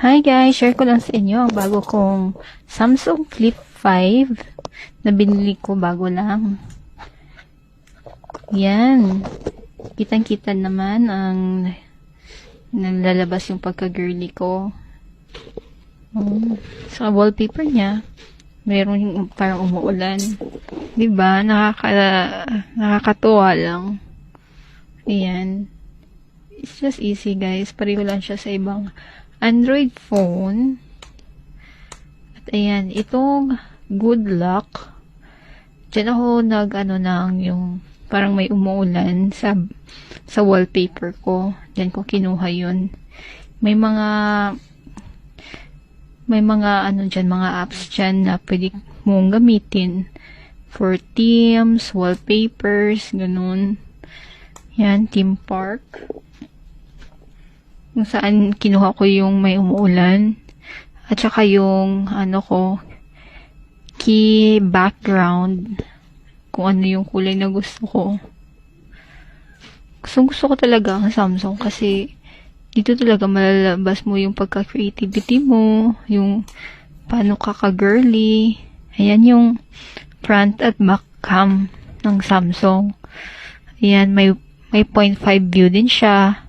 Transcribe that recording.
Hi guys, share ko lang sa inyo ang bago kong Samsung Flip 5 na binili ko bago lang. Yan. Kitang-kita naman ang nalalabas yung pagka-girly ko. Sa wallpaper niya, mayroon yung parang umuulan. Diba? Nakakatuwa lang. Ayan. It's just easy guys. Pareho lang siya sa ibang Android phone. At ayan, itong Good Luck. Diyan ako yung parang may umuulan sa wallpaper ko. Diyan ko kinuha yun. May mga mga apps dyan na pwede mong gamitin for themes, wallpapers, ganun. Yan, theme park. Kung saan kinuha ko yung may umuulan. At saka yung, key background. Kung ano yung kulay na gusto ko. Gusto ko talaga ang Samsung kasi dito talaga malalabas mo yung pagka-creativity mo, yung paano ka-girly. Ayan yung front at back cam ng Samsung. Ayan, may 0.5 view din siya.